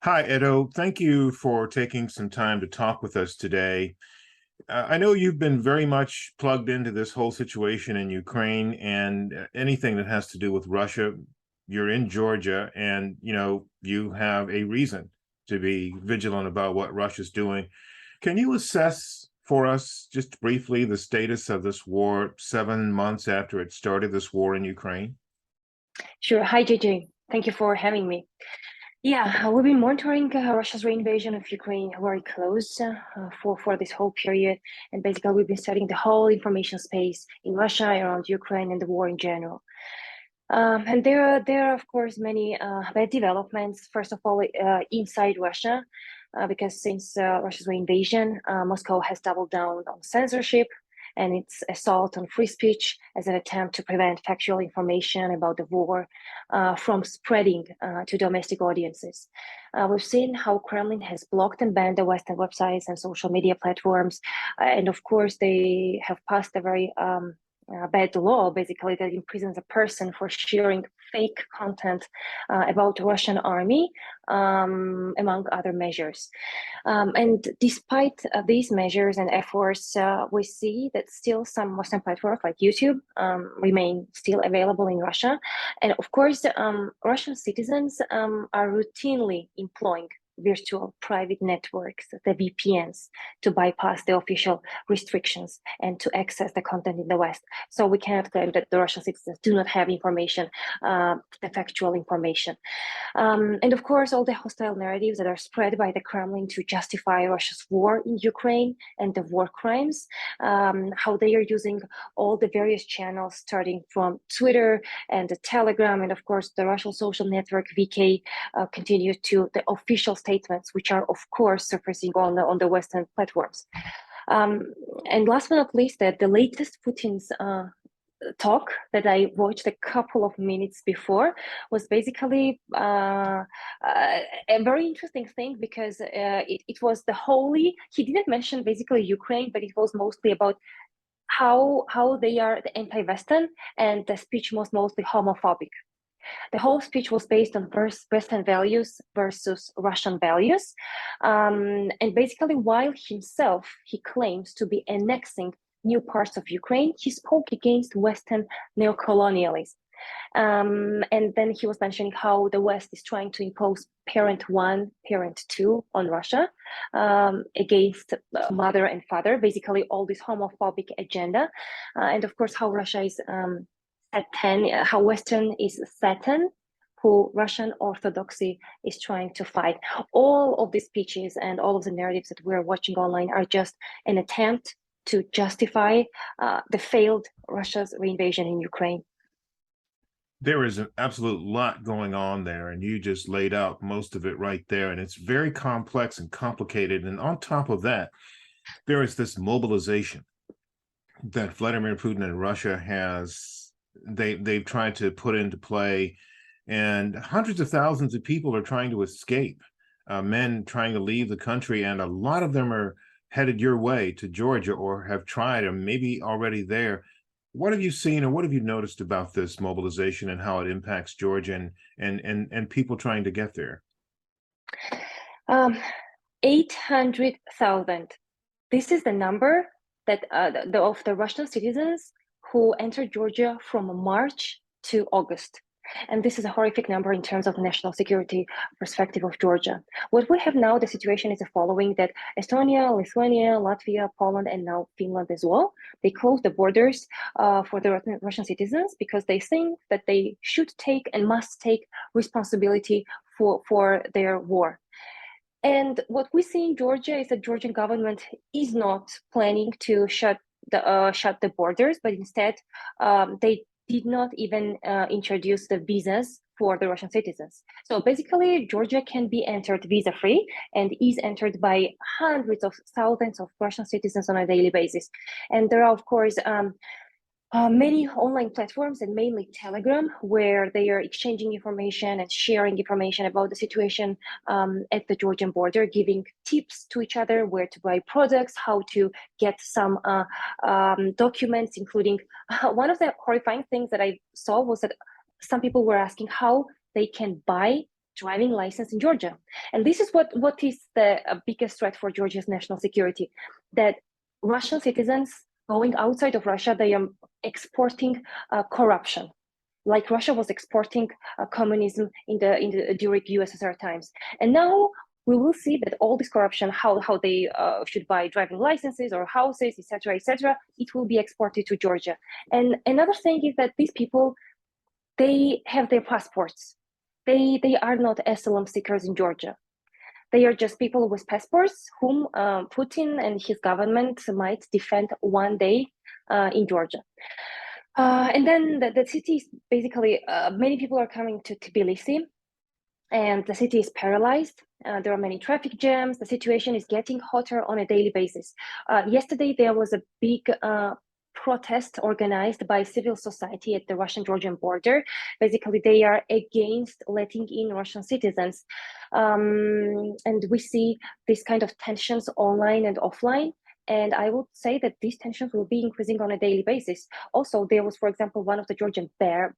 Hi, Edo. Thank you for taking some time to talk with us today. I know you've been very much plugged into this whole situation in Ukraine and anything that has to do with Russia. You're in Georgia, and you have a reason to be vigilant about what Russia's doing. Can you assess for us just briefly the status of this war 7 months after it started, this war in Ukraine? Sure. Hi, JJ. Thank you for having me. Yeah, we've been monitoring Russia's invasion of Ukraine very close for this whole period, and basically we've been studying the whole information space in Russia, around Ukraine, and the war in general. And there are of course many bad developments. First of all, inside Russia, because since Russia's invasion, Moscow has doubled down on censorship and its assault on free speech as an attempt to prevent factual information about the war from spreading to domestic audiences. We've seen how Kremlin has blocked and banned the Western websites and social media platforms, and of course they have passed a very bad law, basically, that imprisons a person for sharing fake content about the Russian army, among other measures. And despite these measures and efforts, we see that still some Western platforms like YouTube remain still available in Russia. And of course, Russian citizens are routinely employing virtual private networks, the VPNs, to bypass the official restrictions and to access the content in the West. So we cannot claim that the Russian citizens do not have information, the factual information. And of course, all the hostile narratives that are spread by the Kremlin to justify Russia's war in Ukraine and the war crimes, how they are using all the various channels, starting from Twitter and the Telegram, and of course, the Russian social network VK, continue to the official statements, which are of course surfacing on the Western platforms. And last but not least, that the latest Putin's talk that I watched a couple of minutes before was basically a very interesting thing, because it was he didn't mention basically Ukraine, but it was mostly about how they are the anti-Western, and the speech was mostly homophobic. The whole speech was based on Western values versus Russian values. And basically, while he claims to be annexing new parts of Ukraine, he spoke against Western neocolonialism. And then he was mentioning how the West is trying to impose parent one, parent two on Russia, against mother and father, basically all this homophobic agenda. And of course, how Russia is how Western is Satan, who Russian Orthodoxy is trying to fight. All of these speeches and all of the narratives that we're watching online are just an attempt to justify the failed Russia's reinvasion in Ukraine. There is an absolute lot going on there, and you just laid out most of it right there. And it's very complex and complicated. And on top of that, there is this mobilization that Vladimir Putin and Russia they've tried to put into play, and hundreds of thousands of people are trying to escape, men trying to leave the country, and a lot of them are headed your way to Georgia, or have tried, or maybe already there. What have you seen, or what have you noticed about this mobilization and how it impacts Georgia and people trying to get there? 800,000. This is the number that of the Russian citizens who entered Georgia from March to August. And this is a horrific number in terms of national security perspective of Georgia. What we have now, the situation is the following: that Estonia, Lithuania, Latvia, Poland, and now Finland as well, they closed the borders for the Russian citizens, because they think that they should take and must take responsibility for their war. And what we see in Georgia is that Georgian government is not planning to shut the borders, but instead they did not even introduce the visas for the Russian citizens. So basically, Georgia can be entered visa-free and is entered by hundreds of thousands of Russian citizens on a daily basis. And there are, of course, many online platforms, and mainly Telegram, where they are exchanging information and sharing information about the situation at the Georgian border, giving tips to each other where to buy products, how to get some documents, including one of the horrifying things that I saw was that some people were asking how they can buy driving license in Georgia. And this is what is the biggest threat for Georgia's national security, that Russian citizens going outside of Russia, they are exporting corruption, like Russia was exporting communism during USSR times. And now we will see that all this corruption, how they should buy driving licenses or houses, etc., it will be exported to Georgia. And another thing is that these people, they have their passports. They are not asylum seekers in Georgia. They are just people with passports whom Putin and his government might defend one day in Georgia. And then the city is basically, many people are coming to Tbilisi, and the city is paralyzed. There are many traffic jams. The situation is getting hotter on a daily basis. Yesterday, there was a big protest organized by civil society at the Russian-Georgian border. Basically, they are against letting in Russian citizens. And we see this kind of tensions online and offline. And I would say that these tensions will be increasing on a daily basis. Also, there was, for example, one of the Georgian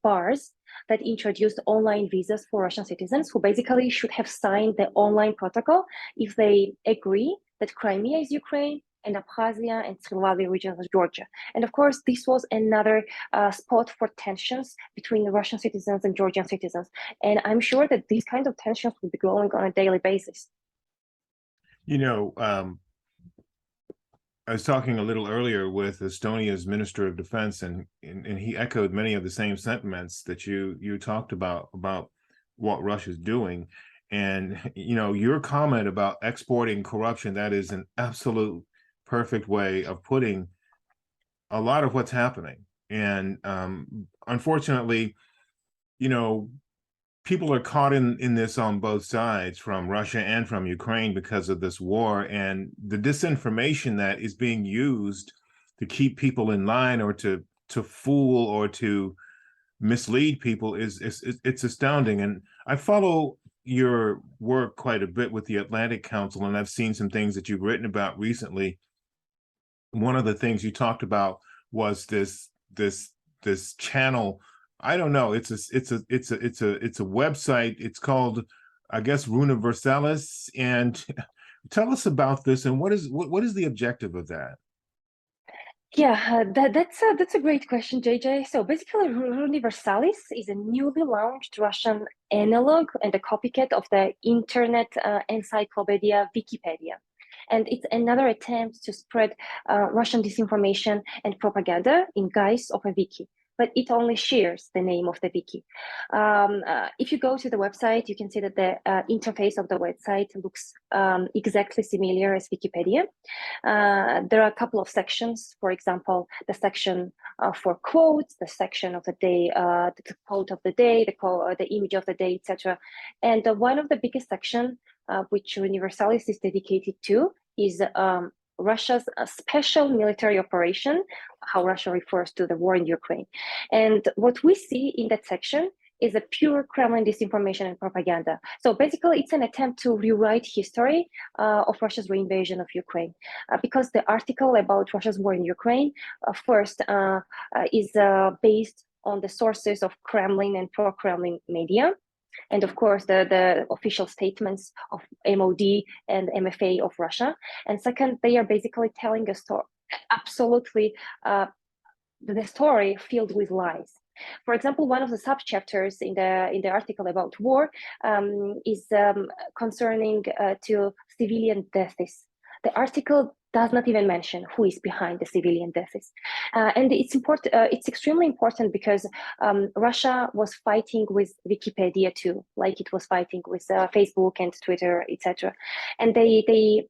bars that introduced online visas for Russian citizens who basically should have signed the online protocol if they agree that Crimea is Ukraine and Abkhazia and Slavia regions are Georgia. And of course, this was another spot for tensions between the Russian citizens and Georgian citizens. And I'm sure that these kind of tensions will be growing on a daily basis. You know, I was talking a little earlier with Estonia's Minister of Defense, and he echoed many of the same sentiments that you talked about what Russia's doing. And you know, your comment about exporting corruption, that is an absolute perfect way of putting a lot of what's happening. And unfortunately, you know, people are caught in this on both sides, from Russia and from Ukraine, because of this war, and the disinformation that is being used to keep people in line or to fool or to mislead people it's astounding. And I follow your work quite a bit with the Atlantic Council, and I've seen some things that you've written about recently. One of the things you talked about was this channel. I don't know. It's a website. It's called, I guess, Universalis. And tell us about this, and what is the objective of that? Yeah, that's a great question, JJ. So basically, Universalis is a newly launched Russian analog and a copycat of the internet encyclopedia Wikipedia. And it's another attempt to spread Russian disinformation and propaganda in guise of a wiki, but it only shares the name of the wiki. If you go to the website, you can see that the interface of the website looks exactly similar as Wikipedia. There are a couple of sections, for example, the section for quotes, the section of the day, the quote of the day, the image of the day, etc. And one of the biggest section, which Universalis is dedicated to, is Russia's special military operation, how Russia refers to the war in Ukraine. And what we see in that section is a pure Kremlin disinformation and propaganda. So basically, it's an attempt to rewrite history of Russia's reinvasion of Ukraine, because the article about Russia's war in Ukraine first is based on the sources of Kremlin and pro-Kremlin media. And of course, the official statements of MOD and MFA of Russia. And second, they are basically telling a story, absolutely the story filled with lies. For example, one of the subchapters in the article about war is concerning to civilian deaths. The article does not even mention who is behind the civilian deaths, and it's important. It's extremely important because Russia was fighting with Wikipedia too, like it was fighting with Facebook and Twitter, etc. And they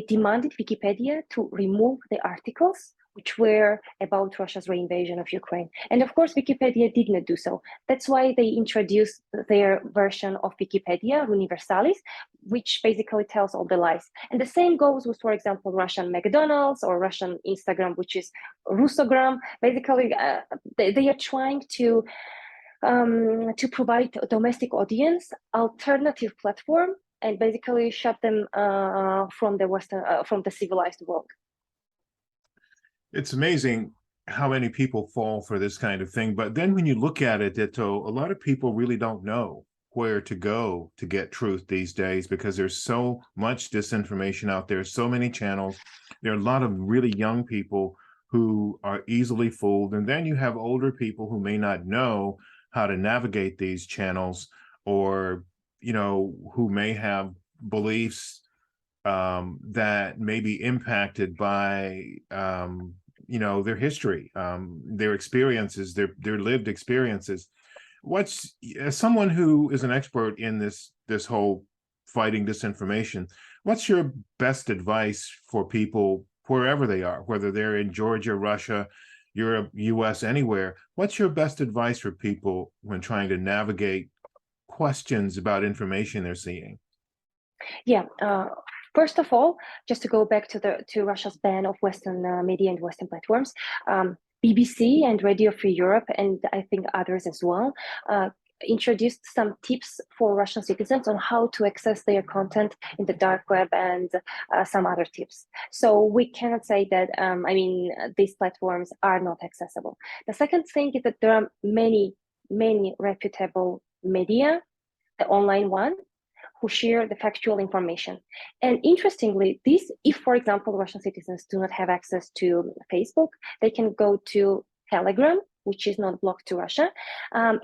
demanded Wikipedia to remove the articles which were about Russia's reinvasion of Ukraine. And of course, Wikipedia did not do so. That's why they introduced their version of Wikipedia, Universalis, which basically tells all the lies. And the same goes with, for example, Russian McDonald's or Russian Instagram, which is Russogram. Basically, they are trying to provide a domestic audience alternative platform and basically shut them from the civilized world. It's amazing how many people fall for this kind of thing. But then when you look at it, Eto, a lot of people really don't know where to go to get truth these days, because there's so much disinformation out there, so many channels. There are a lot of really young people who are easily fooled. And then you have older people who may not know how to navigate these channels, or, who may have beliefs that may be impacted by, their history, their experiences, their lived experiences. As someone who is an expert in this whole fighting disinformation, what's your best advice for people wherever they are, whether they're in Georgia, Russia, Europe, US, anywhere? What's your best advice for people when trying to navigate questions about information they're seeing? Yeah. First of all, just to go back to Russia's ban of Western media and Western platforms, BBC and Radio Free Europe, and I think others as well, introduced some tips for Russian citizens on how to access their content in the dark web, and some other tips. So we cannot say that, these platforms are not accessible. The second thing is that there are many reputable media, the online one, who share the factual information. And interestingly, if, for example, Russian citizens do not have access to Facebook, they can go to Telegram, which is not blocked to Russia.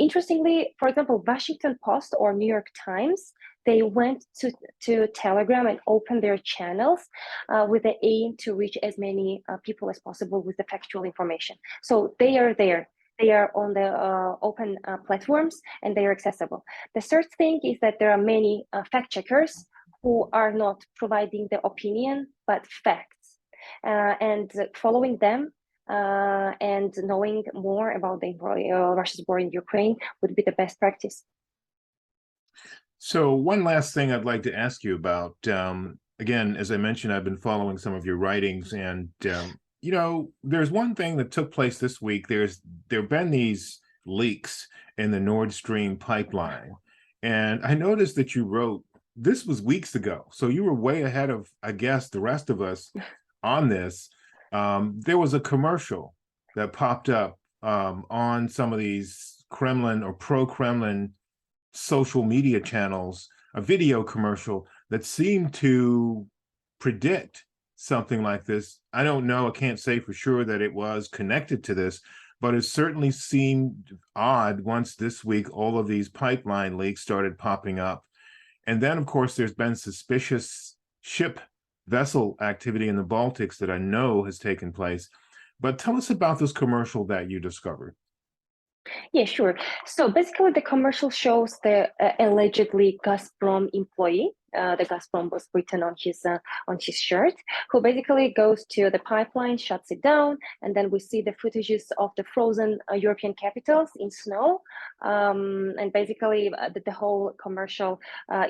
Interestingly, for example, Washington Post or New York Times, they went to Telegram and opened their channels with the aim to reach as many people as possible with the factual information. So they are there. They are on the open platforms, and they are accessible. The third thing is that there are many fact checkers who are not providing the opinion, but facts. And following them and knowing more about Russia's war in Ukraine would be the best practice. So one last thing I'd like to ask you about. Again, as I mentioned, I've been following some of your writings, and there's one thing that took place this week. There have been these leaks in the Nord Stream pipeline, and I noticed that you wrote, this was weeks ago, so you were way ahead of, I guess, the rest of us on this. There was a commercial that popped up on some of these Kremlin or pro-Kremlin social media channels, a video commercial that seemed to predict something like this. I don't know, I can't say for sure that it was connected to this, but it certainly seemed odd once this week all of these pipeline leaks started popping up. And then, of course, there's been suspicious ship vessel activity in the Baltics that I know has taken place. But tell us about this commercial that you discovered. Yeah, sure. So basically, the commercial shows the allegedly Gazprom employee. The Gazprom was written on his shirt, who basically goes to the pipeline, shuts it down, and then we see the footages of the frozen European capitals in snow. And basically, the whole commercial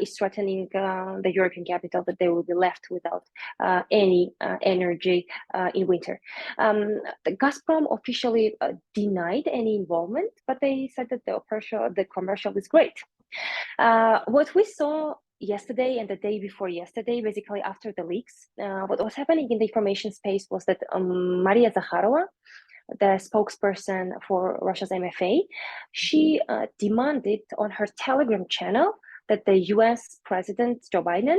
is threatening the European capital, that they will be left without any energy in winter. The Gazprom officially denied any involvement, but they said that the commercial is great. What we saw yesterday and the day before yesterday, basically after the leaks, what was happening in the information space was that Maria Zakharova, the spokesperson for Russia's MFA, she demanded on her Telegram channel that the US President Joe Biden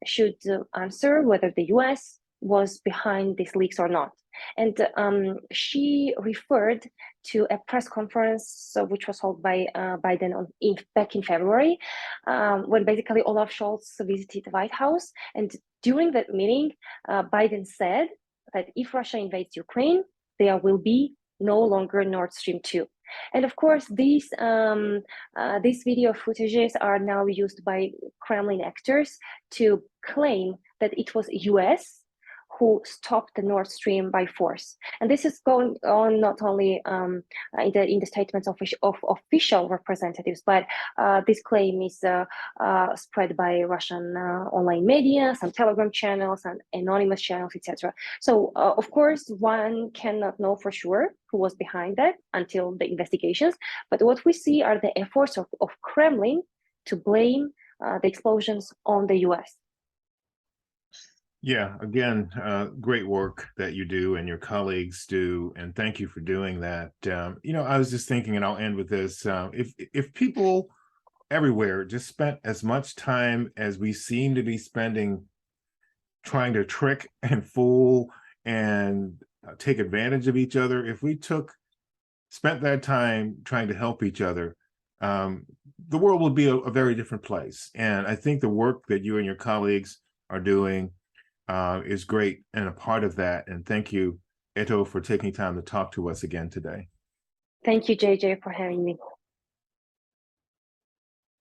should answer whether the US was behind these leaks or not. And she referred to a press conference which was held by Biden back in February, when basically Olaf Scholz visited the White House. And during that meeting, Biden said that if Russia invades Ukraine, there will be no longer Nord Stream 2. And of course, these video footages are now used by Kremlin actors to claim that it was US who stopped the Nord Stream by force. And this is going on not only in the statements of official representatives, but this claim is spread by Russian online media, some Telegram channels, and anonymous channels, etc. So, of course, one cannot know for sure who was behind that until the investigations. But what we see are the efforts of Kremlin to blame the explosions on the US. Yeah, again, great work that you do and your colleagues do, and thank you for doing that. I was just thinking, and I'll end with this: if people everywhere just spent as much time as we seem to be spending trying to trick and fool and take advantage of each other, if we spent that time trying to help each other, the world would be a very different place. And I think the work that you and your colleagues are doing is great and a part of that. And thank you, Eto, for taking time to talk to us again today. Thank you, JJ, for having me.